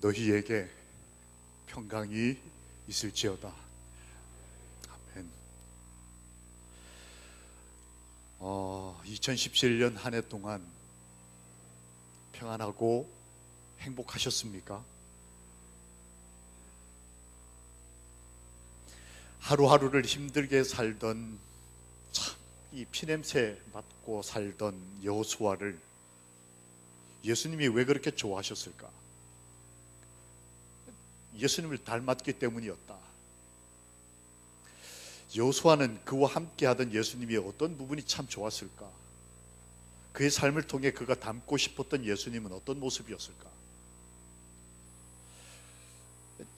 너희에게 평강이 있을지어다. 아멘. 2017년 한 해 동안 평안하고 행복하셨습니까? 하루하루를 힘들게 살던, 참 이 피냄새 맡고 살던 여호수아를 예수님이 왜 그렇게 좋아하셨을까? 예수님을 닮았기 때문이었다. 여호수아는 그와 함께 하던 예수님이 어떤 부분이 참 좋았을까? 그의 삶을 통해 그가 닮고 싶었던 예수님은 어떤 모습이었을까?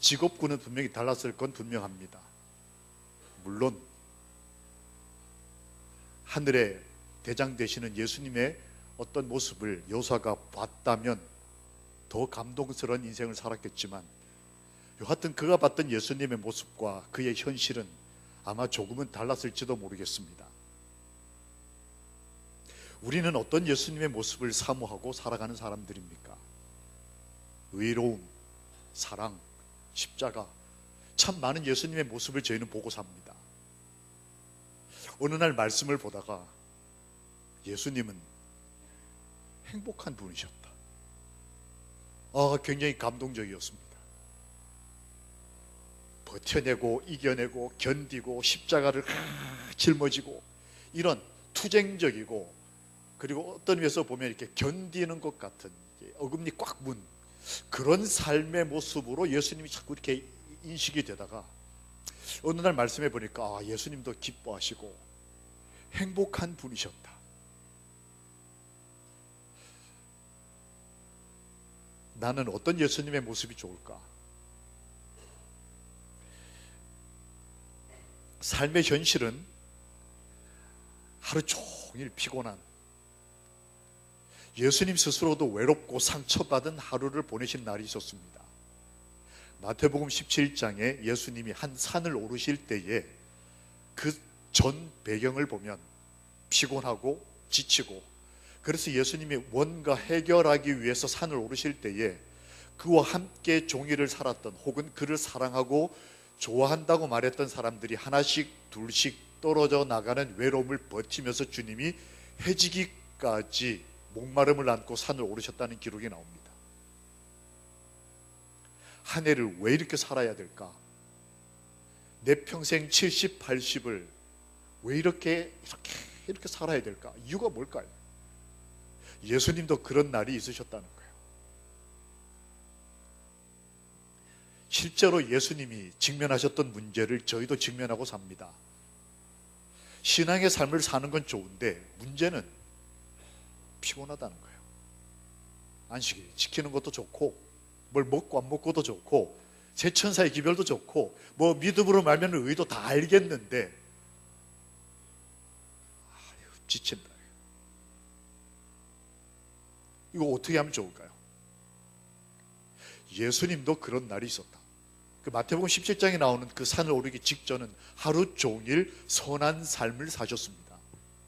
직업군은 분명히 달랐을 건 분명합니다. 물론 하늘의 대장 되시는 예수님의 어떤 모습을 여호수아가 봤다면 더 감동스러운 인생을 살았겠지만, 여하튼 그가 봤던 예수님의 모습과 그의 현실은 아마 조금은 달랐을지도 모르겠습니다. 우리는 어떤 예수님의 모습을 사모하고 살아가는 사람들입니까? 의로움, 사랑, 십자가, 참 많은 예수님의 모습을 저희는 보고 삽니다. 어느 날 말씀을 보다가 예수님은 행복한 분이셨다. 굉장히 감동적이었습니다. 버텨내고 이겨내고 견디고 십자가를 짊어지고, 이런 투쟁적이고, 그리고 어떤 면에서 보면 이렇게 견디는 것 같은 어금니 꽉 문 그런 삶의 모습으로 예수님이 자꾸 이렇게 인식이 되다가 어느 날 말씀해 보니까 예수님도 기뻐하시고 행복한 분이셨다. 나는 어떤 예수님의 모습이 좋을까? 삶의 현실은 하루 종일 피곤한, 예수님 스스로도 외롭고 상처받은 하루를 보내신 날이 있었습니다. 마태복음 17장에 예수님이 한 산을 오르실 때에 그 전 배경을 보면 피곤하고 지치고, 그래서 예수님이 뭔가 해결하기 위해서 산을 오르실 때에 그와 함께 종일을 살았던, 혹은 그를 사랑하고 좋아한다고 말했던 사람들이 하나씩 둘씩 떨어져 나가는 외로움을 버티면서 주님이 해지기까지 목마름을 안고 산을 오르셨다는 기록이 나옵니다. 한 해를 왜 이렇게 살아야 될까? 내 평생 70, 80을 왜 이렇게 살아야 될까? 이유가 뭘까요? 예수님도 그런 날이 있으셨다는 거예요. 실제로 예수님이 직면하셨던 문제를 저희도 직면하고 삽니다. 신앙의 삶을 사는 건 좋은데 문제는 피곤하다는 거예요. 안식일 지키는 것도 좋고, 뭘 먹고 안 먹고도 좋고, 새 천사의 기별도 좋고, 뭐 믿음으로 말면 의도 다 알겠는데 지친다. 이거 어떻게 하면 좋을까요? 예수님도 그런 날이 있었다. 그 마태복음 17장에 나오는 그 산을 오르기 직전은 하루 종일 선한 삶을 사셨습니다.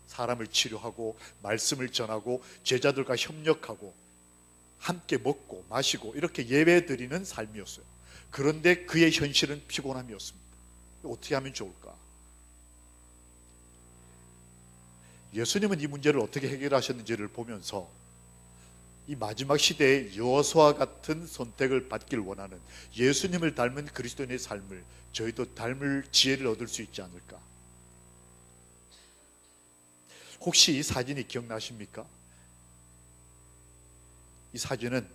사람을 치료하고 말씀을 전하고 제자들과 협력하고 함께 먹고 마시고 이렇게 예배드리는 삶이었어요. 그런데 그의 현실은 피곤함이었습니다. 어떻게 하면 좋을까? 예수님은 이 문제를 어떻게 해결하셨는지를 보면서 이 마지막 시대에 여호수아 같은 선택을 받길 원하는, 예수님을 닮은 그리스도인의 삶을 저희도 닮을 지혜를 얻을 수 있지 않을까? 혹시 이 사진이 기억나십니까? 이 사진은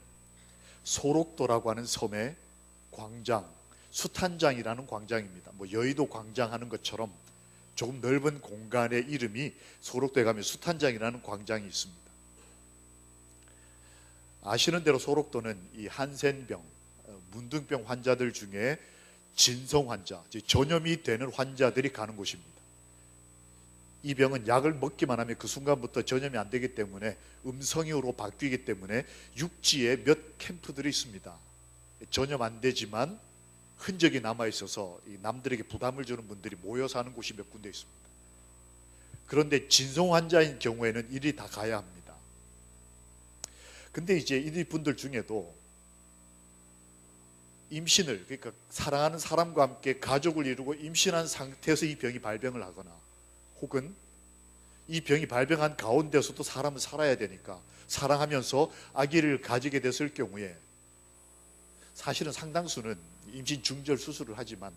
소록도라고 하는 섬의 광장, 숫한장이라는 광장입니다. 뭐 여의도 광장 하는 것처럼 조금 넓은 공간의 이름이 소록도에 가면 숫한장이라는 광장이 있습니다. 아시는 대로 소록도는 이 한센병, 문둥병 환자들 중에 진성 환자, 전염이 되는 환자들이 가는 곳입니다. 이 병은 약을 먹기만 하면 그 순간부터 전염이 안 되기 때문에 음성이로 바뀌기 때문에 육지에 몇 캠프들이 있습니다. 전염 안 되지만 흔적이 남아있어서 남들에게 부담을 주는 분들이 모여 사는 곳이 몇 군데 있습니다. 그런데 진성 환자인 경우에는 이리 다 가야 합니다. 근데 이제 이 분들 중에도 임신을, 그러니까 사랑하는 사람과 함께 가족을 이루고 임신한 상태에서 이 병이 발병을 하거나, 혹은 이 병이 발병한 가운데서도 사람은 살아야 되니까 사랑하면서 아기를 가지게 됐을 경우에, 사실은 상당수는 임신 중절 수술을 하지만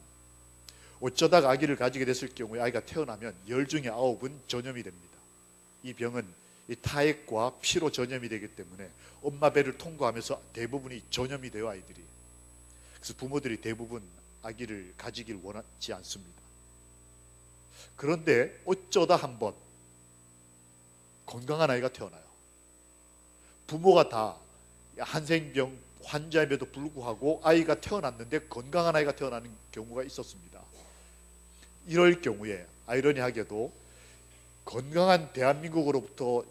어쩌다가 아기를 가지게 됐을 경우에 아이가 태어나면 10 중에 9은 전염이 됩니다. 이 병은 이 타액과 피로 전염이 되기 때문에 엄마 배를 통과하면서 대부분이 전염이 돼요, 아이들이. 그래서 부모들이 대부분 아기를 가지길 원하지 않습니다. 그런데 어쩌다 한번 건강한 아이가 태어나요. 부모가 다 한생병 환자임에도 불구하고 아이가 태어났는데 건강한 아이가 태어나는 경우가 있었습니다. 이럴 경우에 아이러니하게도 건강한 대한민국으로부터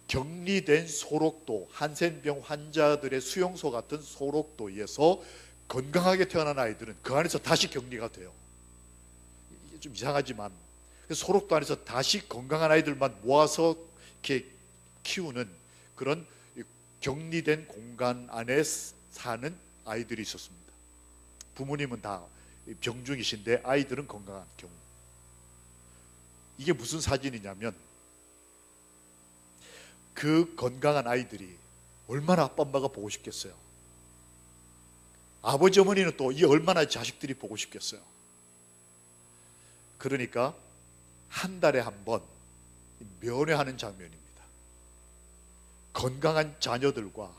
격리된 소록도, 한센병 환자들의 수용소 같은 소록도에서 건강하게 태어난 아이들은 그 안에서 다시 격리가 돼요. 이게 좀 이상하지만 소록도 안에서 다시 건강한 아이들만 모아서 이렇게 키우는 그런 격리된 공간 안에 사는 아이들이 있었습니다. 부모님은 다 병중이신데 아이들은 건강한 경우. 이게 무슨 사진이냐면, 그 건강한 아이들이 얼마나 아빠 엄마가 보고 싶겠어요. 아버지 어머니는 또 이 얼마나 자식들이 보고 싶겠어요. 그러니까 한 달에 한 번 면회하는 장면입니다. 건강한 자녀들과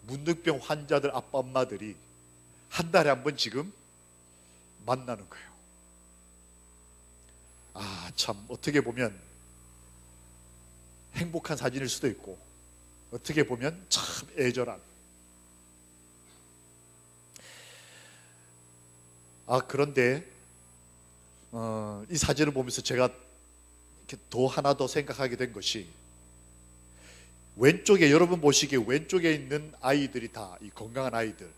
문득병 환자들 아빠 엄마들이 한 달에 한 번 지금 만나는 거예요. 아, 참 어떻게 보면 행복한 사진일 수도 있고 어떻게 보면 참 애절한. 그런데 이 사진을 보면서 제가 이렇게 하나 더 생각하게 된 것이, 왼쪽에, 여러분 보시기에 왼쪽에 있는 아이들이 다 이 건강한 아이들,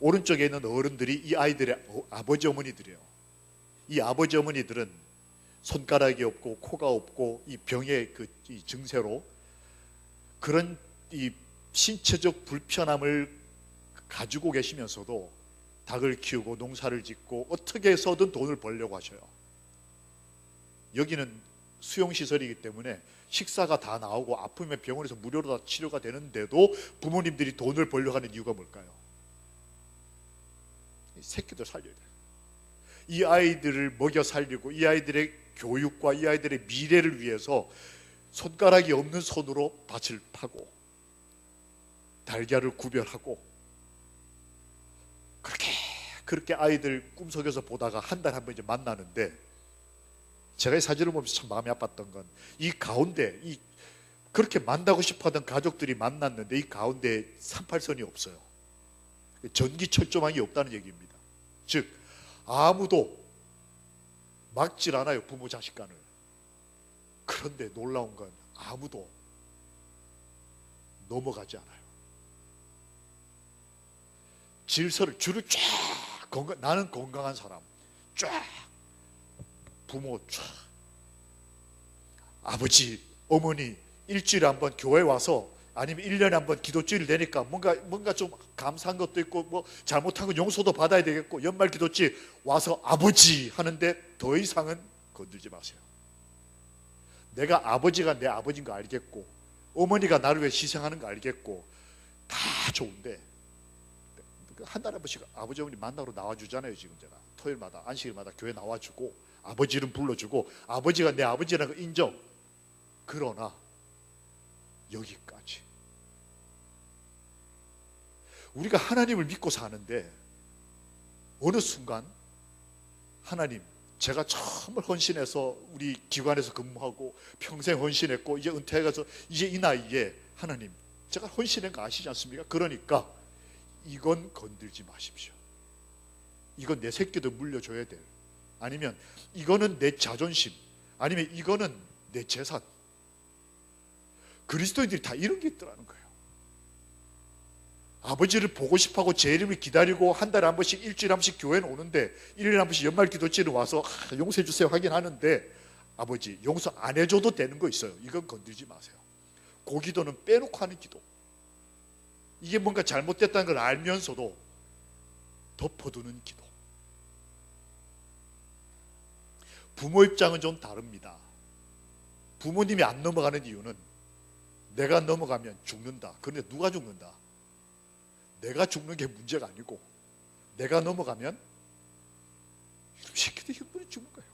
오른쪽에 있는 어른들이 이 아이들의 아버지 어머니들이에요. 이 아버지 어머니들은 손가락이 없고 코가 없고 이 병의 이 증세로 그런 이 신체적 불편함을 가지고 계시면서도 닭을 키우고 농사를 짓고 어떻게 해서든 돈을 벌려고 하셔요. 여기는 수용시설이기 때문에 식사가 다 나오고 아프면 병원에서 무료로 다 치료가 되는데도 부모님들이 돈을 벌려고 하는 이유가 뭘까요? 이 새끼들 살려야 돼요. 이 아이들을 먹여 살리고 이 아이들의 교육과 이 아이들의 미래를 위해서 손가락이 없는 손으로 밭을 파고 달걀을 구별하고 그렇게 아이들 꿈속에서 보다가 한 달에 한 번 이제 만나는데, 제가 이 사진을 보면서 참 마음이 아팠던 건, 이 가운데 그렇게 만나고 싶어하던 가족들이 만났는데 이 가운데 38선이 없어요. 전기 철조망이 없다는 얘기입니다. 즉 아무도 막질 않아요, 부모 자식 간을. 그런데 놀라운 건 아무도 넘어가지 않아요. 줄을 쫙, 나는 건강한 사람 쫙, 부모 쫙, 아버지 어머니 일주일에 한 번 교회 와서, 아니면 1년에 한 번 기도주일 되니까 뭔가 좀 감사한 것도 있고 뭐 잘못한 건 용서도 받아야 되겠고 연말 기도주일 와서 아버지 하는데 더 이상은 건들지 마세요. 내가 아버지가 내 아버지인 거 알겠고 어머니가 나를 위해 희생하는 거 알겠고 다 좋은데, 한 달에 한 번씩 아버지 어머니 만나러 나와주잖아요. 지금 제가 토요일마다 안식일마다 교회 나와주고 아버지 이름 불러주고 아버지가 내 아버지라는 거 인정. 그러나 여기까지. 우리가 하나님을 믿고 사는데 어느 순간 하나님, 제가 정말 헌신해서 우리 기관에서 근무하고 평생 헌신했고 이제 은퇴해가서 이제 이 나이에 하나님 제가 헌신한 거 아시지 않습니까? 그러니까 이건 건들지 마십시오. 이건 내 새끼도 물려줘야 될, 아니면 이거는 내 자존심, 아니면 이거는 내 재산. 그리스도인들이 다 이런 게 있더라는 거예요. 아버지를 보고 싶어하고 제 이름을 기다리고 한 달에 한 번씩 일주일에 한 번씩 교회는 오는데 1년에 한 번씩 연말 기도치는 와서 용서해 주세요 하긴 하는데, 아버지 용서 안 해줘도 되는 거 있어요. 이건 건들지 마세요. 그 기도는 빼놓고 하는 기도. 이게 뭔가 잘못됐다는 걸 알면서도 덮어두는 기도. 부모 입장은 좀 다릅니다. 부모님이 안 넘어가는 이유는 내가 넘어가면 죽는다. 그런데 누가 죽는다? 내가 죽는 게 문제가 아니고 내가 넘어가면 이놈 새끼들 형분이 죽는 거예요.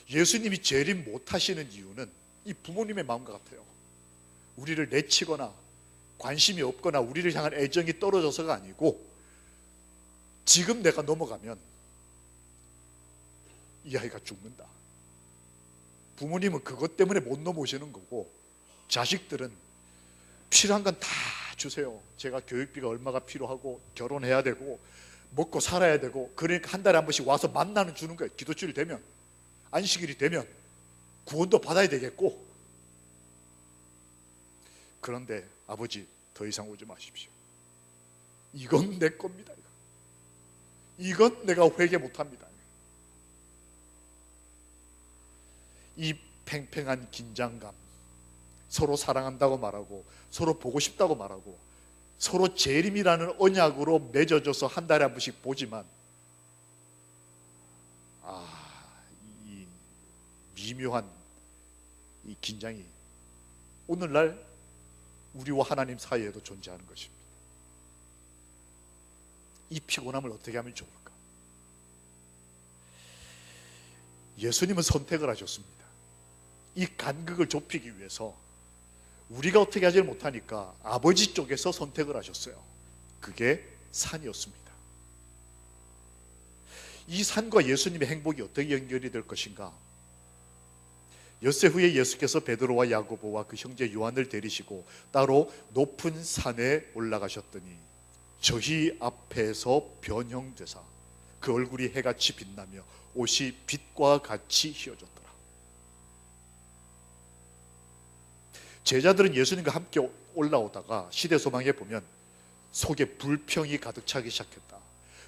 예수님이 재림 못하시는 이유는 이 부모님의 마음과 같아요. 우리를 내치거나 관심이 없거나 우리를 향한 애정이 떨어져서가 아니고 지금 내가 넘어가면 이 아이가 죽는다. 부모님은 그것 때문에 못 넘어오시는 거고 자식들은 필요한 건 다 주세요. 제가 교육비가 얼마가 필요하고 결혼해야 되고 먹고 살아야 되고 그러니까 한 달에 한 번씩 와서 만나는 주는 거예요. 기도주일 되면 안식일이 되면 구원도 받아야 되겠고. 그런데 아버지 더 이상 오지 마십시오. 이건 내 겁니다. 이건 내가 회개 못합니다. 이 팽팽한 긴장감, 서로 사랑한다고 말하고 서로 보고 싶다고 말하고 서로 재림이라는 언약으로 맺어져서 한 달에 한 번씩 보지만 이 미묘한 이 긴장이 오늘날 우리와 하나님 사이에도 존재하는 것입니다. 이 피곤함을 어떻게 하면 좋을까? 예수님은 선택을 하셨습니다. 이 간극을 좁히기 위해서 우리가 어떻게 하지 못하니까 아버지 쪽에서 선택을 하셨어요. 그게 산이었습니다. 이 산과 예수님의 행복이 어떻게 연결이 될 것인가? 엿새 후에 예수께서 베드로와 야고보와 그 형제 요한을 데리시고 따로 높은 산에 올라가셨더니 저희 앞에서 변형되사 그 얼굴이 해같이 빛나며 옷이 빛과 같이 휘어졌더라. 제자들은 예수님과 함께 올라오다가 시대소망에 보면 속에 불평이 가득 차기 시작했다.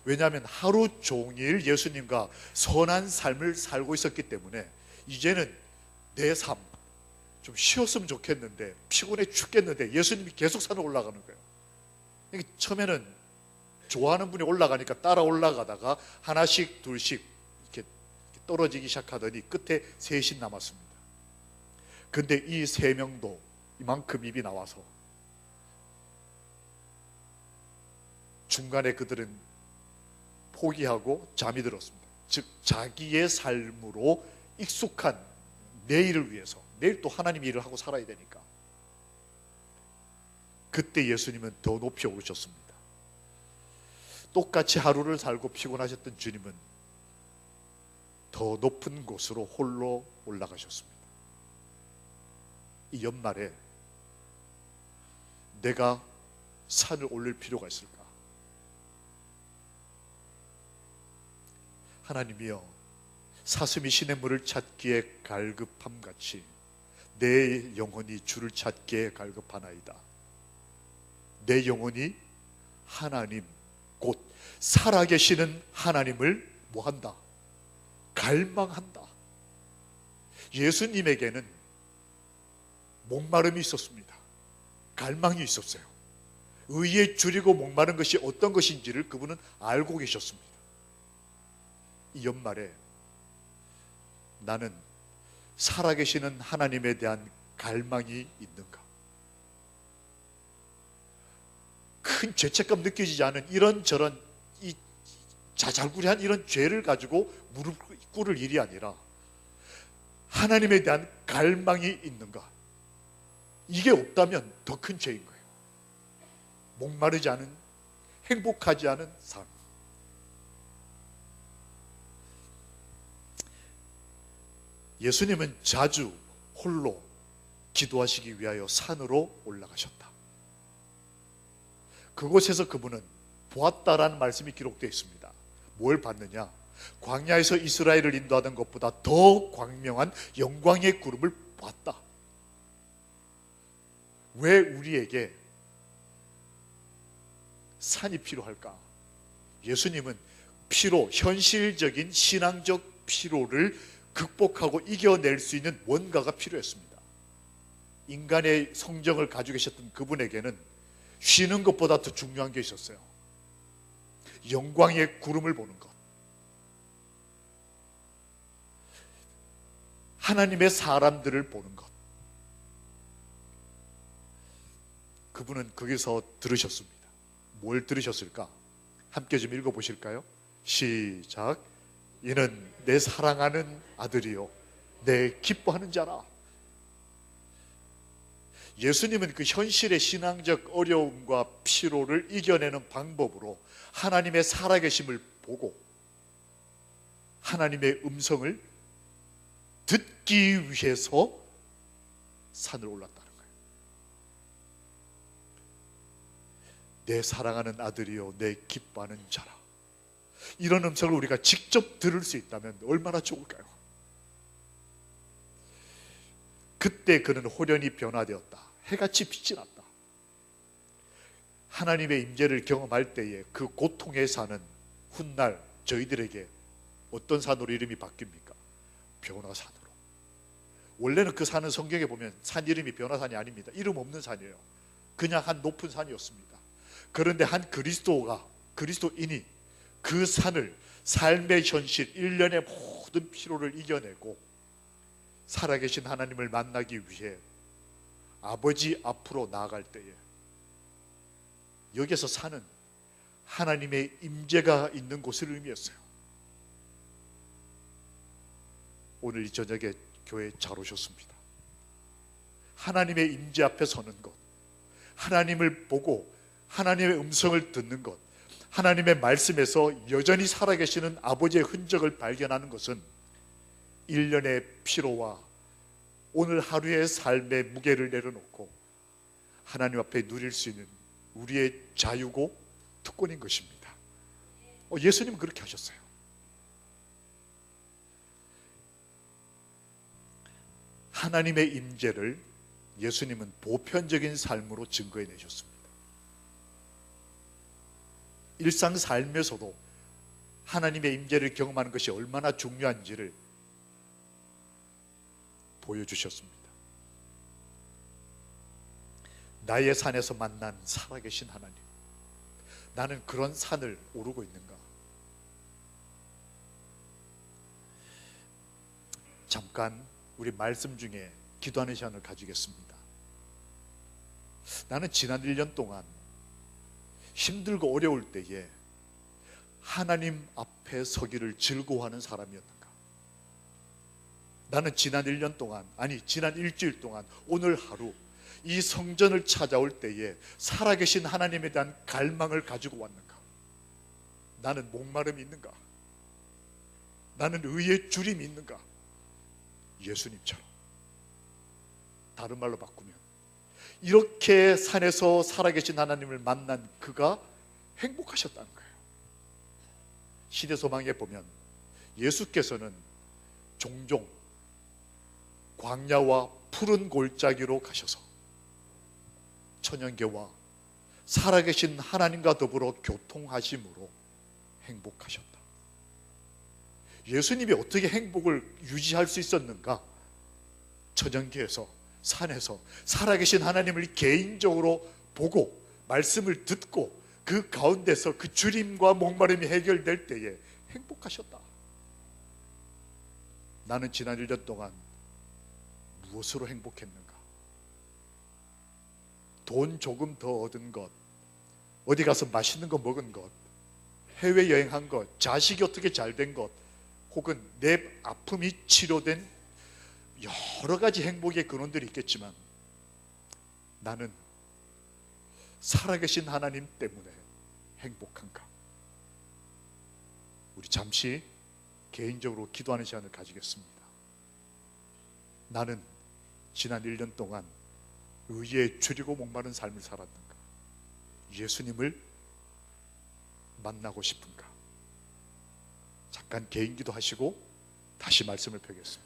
왜냐하면 하루 종일 예수님과 선한 삶을 살고 있었기 때문에 이제는 내 삶 좀 쉬었으면 좋겠는데 피곤해 죽겠는데 예수님이 계속 산에 올라가는 거예요. 그러니까 처음에는 좋아하는 분이 올라가니까 따라 올라가다가 하나씩 둘씩 이렇게 떨어지기 시작하더니 끝에 셋이 남았습니다. 근데 이 세 명도 이만큼 입이 나와서 중간에 그들은 포기하고 잠이 들었습니다. 즉 자기의 삶으로 익숙한 내일을 위해서 내일 또 하나님 일을 하고 살아야 되니까 그때 예수님은 더 높이 오르셨습니다. 똑같이 하루를 살고 피곤하셨던 주님은 더 높은 곳으로 홀로 올라가셨습니다. 이 연말에 내가 산을 올릴 필요가 있을까? 하나님이여, 사슴이 시냇물을 찾기에 갈급함같이 내 영혼이 주를 찾기에 갈급하나이다. 내 영혼이 하나님 곧 살아계시는 하나님을 뭐한다? 갈망한다. 예수님에게는 목마름이 있었습니다. 갈망이 있었어요. 의에 줄이고 목마른 것이 어떤 것인지를 그분은 알고 계셨습니다. 이 연말에 나는 살아계시는 하나님에 대한 갈망이 있는가? 큰 죄책감 느껴지지 않은 이런저런 이 자잘구레한 이런 죄를 가지고 무릎 꿇을 일이 아니라 하나님에 대한 갈망이 있는가? 이게 없다면 더 큰 죄인 거예요. 목마르지 않은, 행복하지 않은 삶. 예수님은 자주 홀로 기도하시기 위하여 산으로 올라가셨다. 그곳에서 그분은 보았다라는 말씀이 기록되어 있습니다. 뭘 봤느냐? 광야에서 이스라엘을 인도하던 것보다 더 광명한 영광의 구름을 봤다. 왜 우리에게 산이 필요할까? 예수님은 피로, 현실적인 신앙적 피로를 극복하고 이겨낼 수 있는 뭔가가 필요했습니다. 인간의 성정을 가지고 계셨던 그분에게는 쉬는 것보다 더 중요한 게 있었어요. 영광의 구름을 보는 것, 하나님의 사람들을 보는 것. 그분은 거기서 들으셨습니다. 뭘 들으셨을까? 함께 좀 읽어보실까요? 시작. 이는 내 사랑하는 아들이요 내 기뻐하는 자라. 예수님은 그 현실의 신앙적 어려움과 피로를 이겨내는 방법으로 하나님의 살아계심을 보고 하나님의 음성을 듣기 위해서 산을 올랐다는 거예요. 내 사랑하는 아들이요 내 기뻐하는 자라. 이런 음성을 우리가 직접 들을 수 있다면 얼마나 좋을까요? 그때 그는 호련히 변화되었다. 해같이 빛이 났다. 하나님의 임재를 경험할 때에 그 고통의 산은 훗날 저희들에게 어떤 산으로 이름이 바뀝니까? 변화산으로. 원래는 그 산은 성경에 보면 산 이름이 변화산이 아닙니다. 이름 없는 산이에요. 그냥 한 높은 산이었습니다. 그런데 한 그리스도인이 그 산을 삶의 현실, 일련의 모든 피로를 이겨내고 살아계신 하나님을 만나기 위해 아버지 앞으로 나아갈 때에 여기서 산은 하나님의 임재가 있는 곳을 의미했어요. 오늘 이 저녁에 교회에 잘 오셨습니다. 하나님의 임재 앞에 서는 것, 하나님을 보고 하나님의 음성을 듣는 것, 하나님의 말씀에서 여전히 살아계시는 아버지의 흔적을 발견하는 것은 일련의 피로와 오늘 하루의 삶의 무게를 내려놓고 하나님 앞에 누릴 수 있는 우리의 자유고 특권인 것입니다. 예수님은 그렇게 하셨어요. 하나님의 임재를 예수님은 보편적인 삶으로 증거해 내셨습니다. 일상 삶에서도 하나님의 임재를 경험하는 것이 얼마나 중요한지를 보여주셨습니다. 나의 산에서 만난 살아계신 하나님, 나는 그런 산을 오르고 있는가? 잠깐 우리 말씀 중에 기도하는 시간을 가지겠습니다. 나는 지난 1년 동안 힘들고 어려울 때에 하나님 앞에 서기를 즐거워하는 사람이었는가? 나는 지난 1년 동안, 지난 일주일 동안 오늘 하루 이 성전을 찾아올 때에 살아계신 하나님에 대한 갈망을 가지고 왔는가? 나는 목마름이 있는가? 나는 의의 주림이 있는가? 예수님처럼. 다른 말로 바꾸면 이렇게 산에서 살아계신 하나님을 만난 그가 행복하셨다는 거예요. 시대소망에 보면 예수께서는 종종 광야와 푸른 골짜기로 가셔서 천연계와 살아계신 하나님과 더불어 교통하심으로 행복하셨다. 예수님이 어떻게 행복을 유지할 수 있었는가? 천연계에서, 산에서 살아계신 하나님을 개인적으로 보고 말씀을 듣고 그 가운데서 그 주림과 목마름이 해결될 때에 행복하셨다. 나는 지난 1년 동안 무엇으로 행복했는가? 돈 조금 더 얻은 것, 어디 가서 맛있는 거 먹은 것, 해외여행한 것, 자식이 어떻게 잘 된 것, 혹은 내 아픔이 치료된 여러 가지 행복의 근원들이 있겠지만 나는 살아계신 하나님 때문에 행복한가? 우리 잠시 개인적으로 기도하는 시간을 가지겠습니다. 나는 지난 1년 동안 의에 줄이고 목마른 삶을 살았는가? 예수님을 만나고 싶은가? 잠깐 개인 기도하시고 다시 말씀을 펴겠습니다.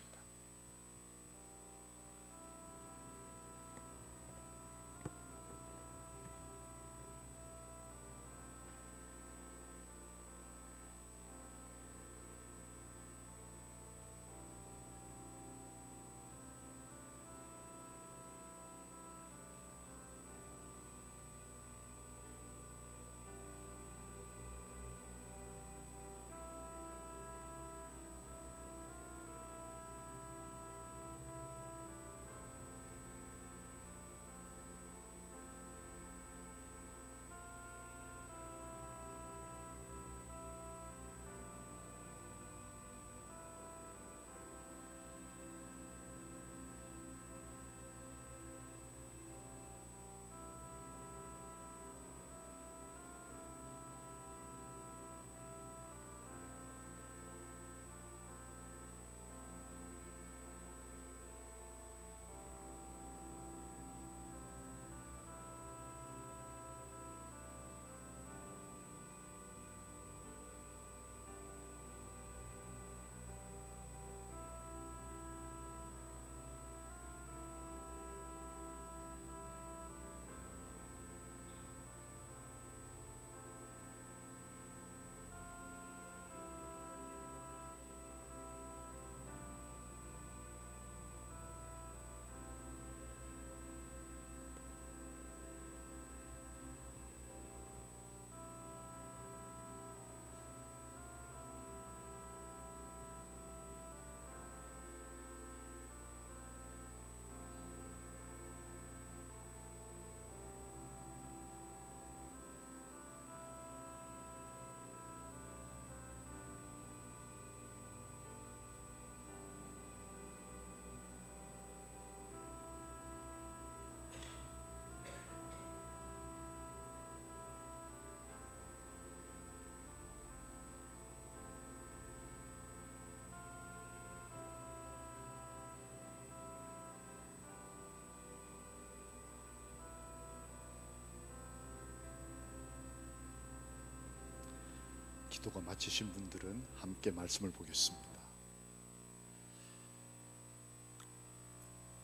기도가 마치신 분들은 함께 말씀을 보겠습니다.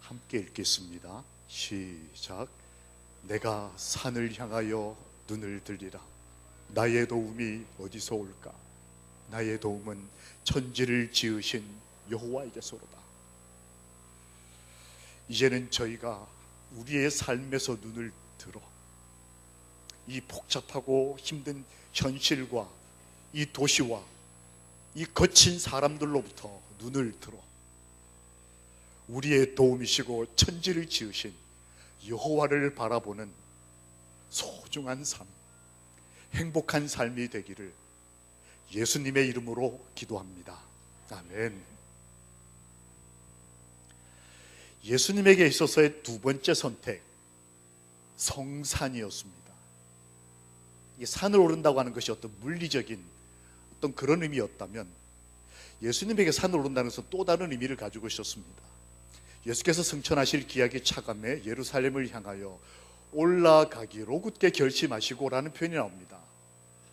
함께 읽겠습니다. 시작. 내가 산을 향하여 눈을 들리라. 나의 도움이 어디서 올까? 나의 도움은 천지를 지으신 여호와에게서로다. 이제는 저희가 우리의 삶에서 눈을 들어 이 복잡하고 힘든 현실과 이 도시와 이 거친 사람들로부터 눈을 들어 우리의 도움이시고 천지를 지으신 여호와를 바라보는 소중한 삶, 행복한 삶이 되기를 예수님의 이름으로 기도합니다. 아멘. 예수님에게 있어서의 두 번째 선택, 성산이었습니다. 이 산을 오른다고 하는 것이 어떤 물리적인 어떤 그런 의미였다면 예수님에게 산을 오른다는 것은 또 다른 의미를 가지고 있었습니다. 예수께서 승천하실 기약이 차감해 예루살렘을 향하여 올라가기로 굳게 결심하시고 라는 표현이 나옵니다.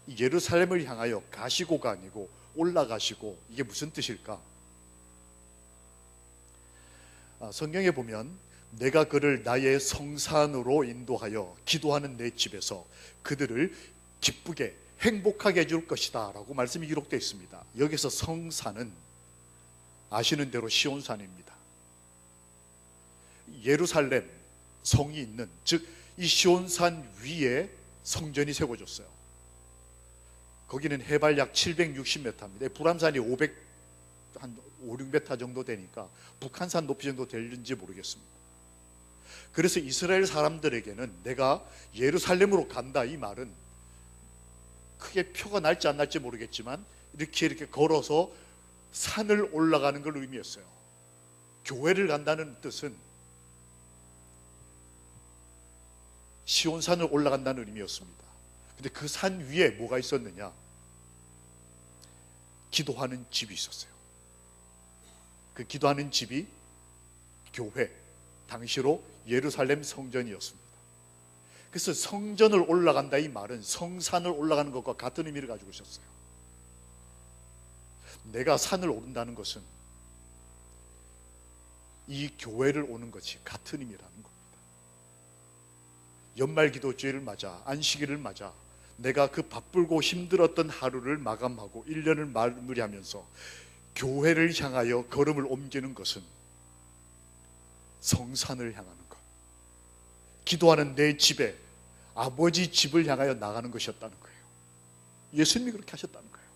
이 예루살렘을 향하여 가시고가 아니고 올라가시고, 이게 무슨 뜻일까? 성경에 보면 내가 그를 나의 성산으로 인도하여 기도하는 내 집에서 그들을 기쁘게 행복하게 해줄 것이다 라고 말씀이 기록되어 있습니다. 여기서 성산은 아시는 대로 시온산입니다. 예루살렘 성이 있는, 즉 이 시온산 위에 성전이 세워졌어요. 거기는 해발 약 760m입니다. 불암산이 500한 5, 6m 정도 되니까 북한산 높이 정도 될는지 모르겠습니다. 그래서 이스라엘 사람들에게는 내가 예루살렘으로 간다, 이 말은 크게 표가 날지 안 날지 모르겠지만 이렇게 걸어서 산을 올라가는 걸 의미했어요. 교회를 간다는 뜻은 시온산을 올라간다는 의미였습니다. 근데 그 산 위에 뭐가 있었느냐? 기도하는 집이 있었어요. 그 기도하는 집이 교회, 당시로 예루살렘 성전이었습니다. 그래서 성전을 올라간다, 이 말은 성산을 올라가는 것과 같은 의미를 가지고 있었어요. 내가 산을 오른다는 것은 이 교회를 오는 것이 같은 의미라는 겁니다. 연말기도주일을 맞아, 안식일을 맞아 내가 그 바쁘고 힘들었던 하루를 마감하고 1년을 마무리하면서 교회를 향하여 걸음을 옮기는 것은 성산을 향하는 것, 기도하는 내 집에 아버지 집을 향하여 나가는 것이었다는 거예요. 예수님이 그렇게 하셨다는 거예요.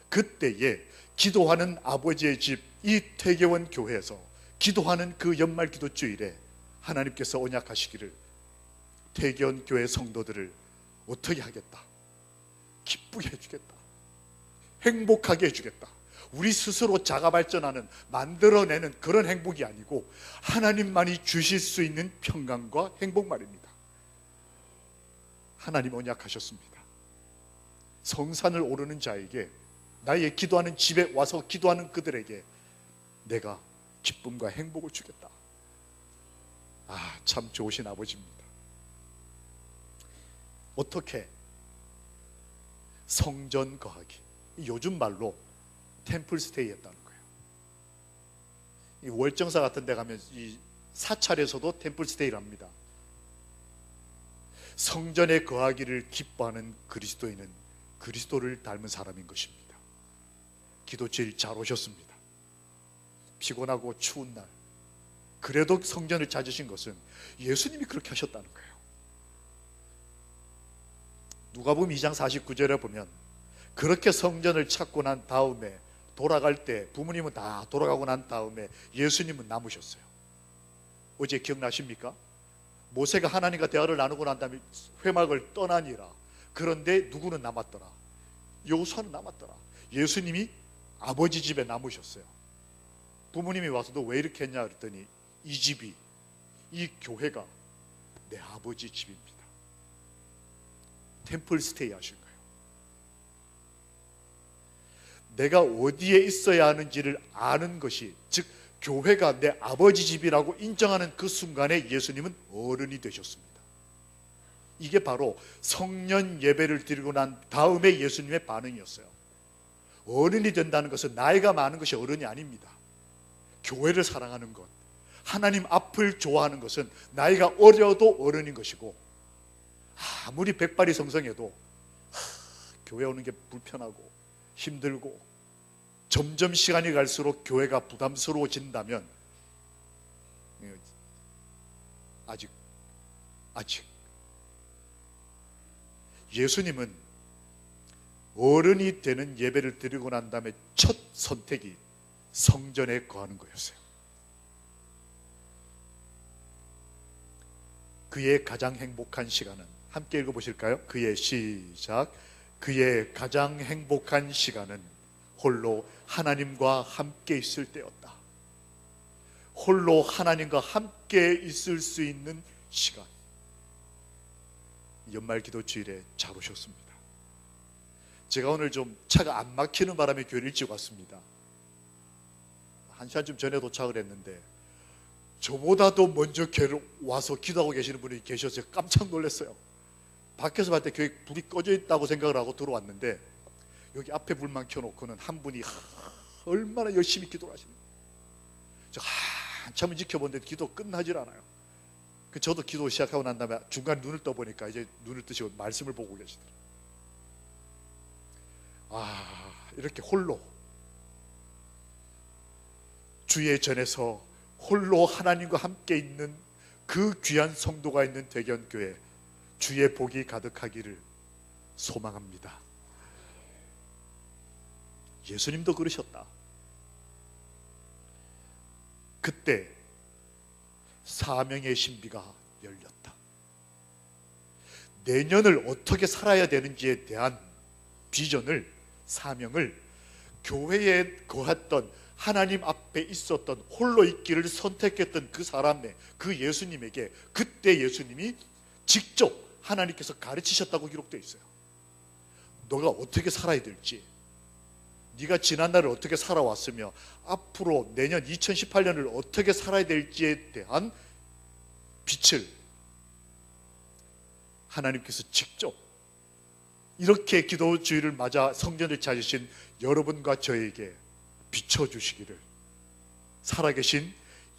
그때에 기도하는 아버지의 집, 이 퇴계원 교회에서 기도하는 그 연말 기도주일에 하나님께서 언약하시기를 퇴계원 교회 성도들을 어떻게 하겠다? 기쁘게 해주겠다. 행복하게 해주겠다. 우리 스스로 자가 발전하는, 만들어내는 그런 행복이 아니고 하나님만이 주실 수 있는 평강과 행복 말입니다. 하나님 언약하셨습니다. 성산을 오르는 자에게, 나의 기도하는 집에 와서 기도하는 그들에게 내가 기쁨과 행복을 주겠다. 참 좋으신 아버지입니다. 어떻게? 성전 거하기, 요즘 말로 템플스테이 했다는 거예요. 이 월정사 같은 데 가면 이 사찰에서도 템플스테이를 합니다. 성전에 거하기를 기뻐하는 그리스도인은 그리스도를 닮은 사람인 것입니다. 기도주일 잘 오셨습니다. 피곤하고 추운 날 그래도 성전을 찾으신 것은 예수님이 그렇게 하셨다는 거예요. 누가복음 2장 49절에 보면 그렇게 성전을 찾고 난 다음에 돌아갈 때, 부모님은 다 돌아가고 난 다음에 예수님은 남으셨어요. 어제 기억나십니까? 모세가 하나님과 대화를 나누고 난 다음에 회막을 떠나니라. 그런데 누구는 남았더라? 여호수아는 남았더라. 예수님이 아버지 집에 남으셨어요. 부모님이 와서도 왜 이렇게 했냐 그랬더니 이 집이, 이 교회가 내 아버지 집입니다. 템플 스테이 하신 거예요. 내가 어디에 있어야 하는지를 아는 것이, 즉 교회가 내 아버지 집이라고 인정하는 그 순간에 예수님은 어른이 되셨습니다. 이게 바로 성년 예배를 드리고 난 다음에 예수님의 반응이었어요. 어른이 된다는 것은 나이가 많은 것이 어른이 아닙니다. 교회를 사랑하는 것, 하나님 앞을 좋아하는 것은 나이가 어려도 어른인 것이고, 아무리 백발이 성성해도 교회 오는 게 불편하고 힘들고 점점 시간이 갈수록 교회가 부담스러워진다면 아직 예수님은 어른이 되는 예배를 드리고 난 다음에 첫 선택이 성전에 거하는 거였어요. 그의 가장 행복한 시간은, 함께 읽어보실까요? 그의 가장 행복한 시간은 홀로 하나님과 함께 있을 때였다. 홀로 하나님과 함께 있을 수 있는 시간. 연말 기도 주일에 잘 오셨습니다. 제가 오늘 좀 차가 안 막히는 바람에 교회를 일찍 왔습니다. 1시간쯤 전에 도착을 했는데 저보다도 먼저 교회를 와서 기도하고 계시는 분이 계셔서 깜짝 놀랐어요. 밖에서 봤을 때 교회 불이 꺼져 있다고 생각을 하고 들어왔는데 여기 앞에 불만 켜놓고는 한 분이 얼마나 열심히 기도를 하시는 거예요. 저 한참을 지켜보는데 기도 끝나질 않아요. 저도 기도 시작하고 난 다음에 중간 눈을 떠보니까 이제 눈을 뜨시고 말씀을 보고 계시더라고요. 이렇게 홀로 주의 전에서 홀로 하나님과 함께 있는 그 귀한 성도가 있는 대견교회, 주의 복이 가득하기를 소망합니다. 예수님도 그러셨다. 그때 사명의 신비가 열렸다. 내년을 어떻게 살아야 되는지에 대한 비전을, 사명을 교회에 거했던, 하나님 앞에 있었던, 홀로 있기를 선택했던 그 사람의, 그 예수님에게 그때 예수님이 직접 하나님께서 가르치셨다고 기록되어 있어요. 너가 어떻게 살아야 될지, 네가 지난날을 어떻게 살아왔으며 앞으로 내년 2018년을 어떻게 살아야 될지에 대한 빛을 하나님께서 직접 이렇게 기도 주일을 맞아 성전을 찾으신 여러분과 저에게 비춰주시기를 살아계신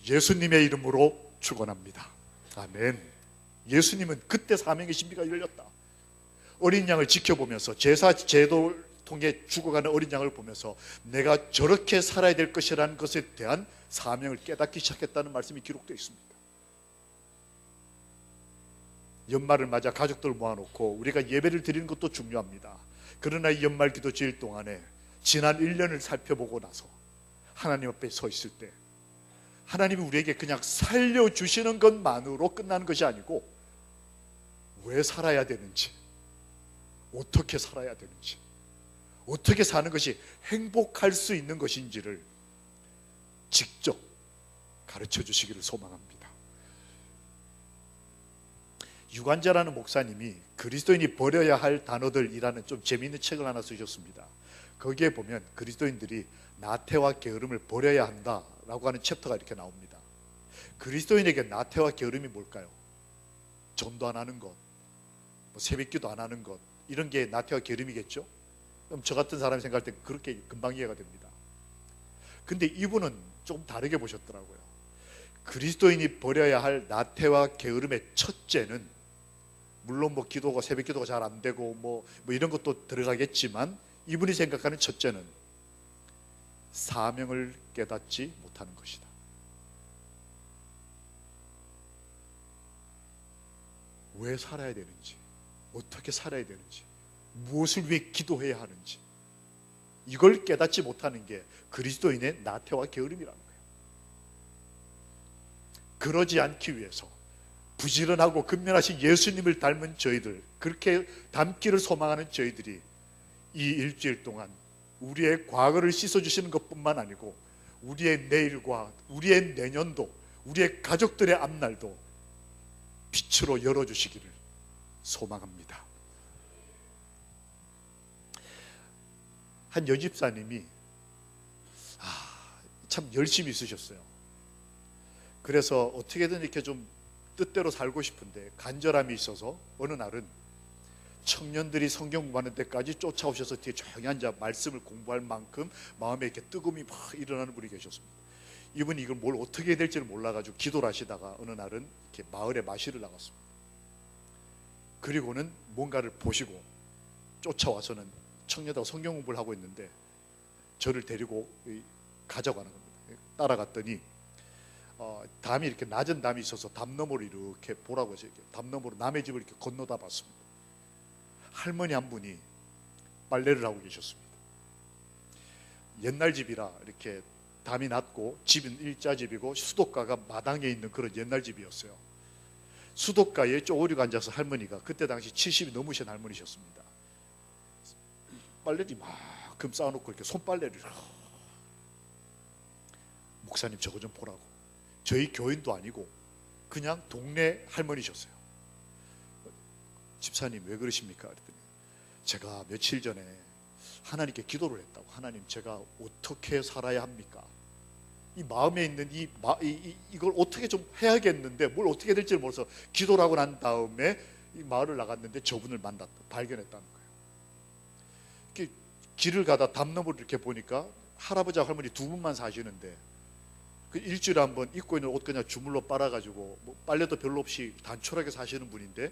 예수님의 이름으로 축원합니다. 아멘. 예수님은 그때 사명의 신비가 열렸다. 어린 양을 지켜보면서 제사 제도를 통해 죽어가는 어린 양을 보면서 내가 저렇게 살아야 될 것이라는 것에 대한 사명을 깨닫기 시작했다는 말씀이 기록되어 있습니다. 연말을 맞아 가족들 모아놓고 우리가 예배를 드리는 것도 중요합니다. 그러나 이 연말 기도 주일 동안에 지난 1년을 살펴보고 나서 하나님 앞에 서 있을 때 하나님이 우리에게 그냥 살려주시는 것만으로 끝나는 것이 아니고 왜 살아야 되는지, 어떻게 살아야 되는지, 어떻게 사는 것이 행복할 수 있는 것인지를 직접 가르쳐 주시기를 소망합니다. 유관자라는 목사님이 그리스도인이 버려야 할 단어들이라는 좀 재미있는 책을 하나 쓰셨습니다. 거기에 보면 그리스도인들이 나태와 게으름을 버려야 한다라고 하는 챕터가 이렇게 나옵니다. 그리스도인에게 나태와 게으름이 뭘까요? 전도 안 하는 것, 새벽기도 안 하는 것, 이런 게 나태와 게으름이겠죠? 그럼 저 같은 사람이 생각할 때 그렇게 금방 이해가 됩니다. 근데 이분은 좀 다르게 보셨더라고요. 그리스도인이 버려야 할 나태와 게으름의 첫째는, 물론 기도가, 새벽 기도가 잘 안 되고 뭐 이런 것도 들어가겠지만, 이분이 생각하는 첫째는 사명을 깨닫지 못하는 것이다. 왜 살아야 되는지, 어떻게 살아야 되는지, 무엇을 위해 기도해야 하는지, 이걸 깨닫지 못하는 게 그리스도인의 나태와 게으름이라는 거예요. 그러지 않기 위해서 부지런하고 근면하신 예수님을 닮은 저희들, 그렇게 닮기를 소망하는 저희들이 이 일주일 동안 우리의 과거를 씻어주시는 것뿐만 아니고 우리의 내일과 우리의 내년도, 우리의 가족들의 앞날도 빛으로 열어주시기를 소망합니다. 한 여집사님이 참 열심히 쓰셨어요. 그래서 어떻게든 이렇게 좀 뜻대로 살고 싶은데 간절함이 있어서 어느 날은 청년들이 성경 공부하는 데까지 쫓아오셔서 뒤에 조용히 앉아 말씀을 공부할 만큼 마음에 이렇게 뜨거움이 막 일어나는 분이 계셨습니다. 이분이 이걸 뭘 어떻게 해야 될지를 몰라가지고 기도를 하시다가 어느 날은 이렇게 마을에 마시를 나갔습니다. 그리고는 뭔가를 보시고 쫓아와서는 청년들하고 성경 공부를 하고 있는데 저를 데리고 가져가는 겁니다. 따라갔더니 담이 이렇게 낮은 담이 있어서 담 너머로 이렇게 보라고 해서 이렇게 담 너머로 남의 집을 이렇게 건너다 봤습니다. 할머니 한 분이 빨래를 하고 계셨습니다. 옛날 집이라 이렇게 담이 낮고 집은 일자집이고 수도가가 마당에 있는 그런 옛날 집이었어요. 수도가에 쪼그리고 앉아서 할머니가 그때 당시 70이 넘으신 할머니셨습니다. 빨래를 이만큼 쌓아놓고 이렇게 손빨래를 목사님 저거 좀 보라고. 저희 교인도 아니고 그냥 동네 할머니셨어요. 집사님 왜 그러십니까? 그랬더니 제가 며칠 전에 하나님께 기도를 했다고. 하나님 제가 어떻게 살아야 합니까? 이 마음에 있는 이걸 어떻게 좀 해야겠는데 뭘 어떻게 될지 몰라서 기도를 하고 난 다음에 이 마을을 나갔는데 저분을 발견했다는 거예요. 이렇게 길을 가다 담 너머를 이렇게 보니까 할아버지와 할머니 두 분만 사시는데 그 일주일에 한 번 입고 있는 옷 그냥 주물러 빨아가지고 뭐 빨래도 별로 없이 단촐하게 사시는 분인데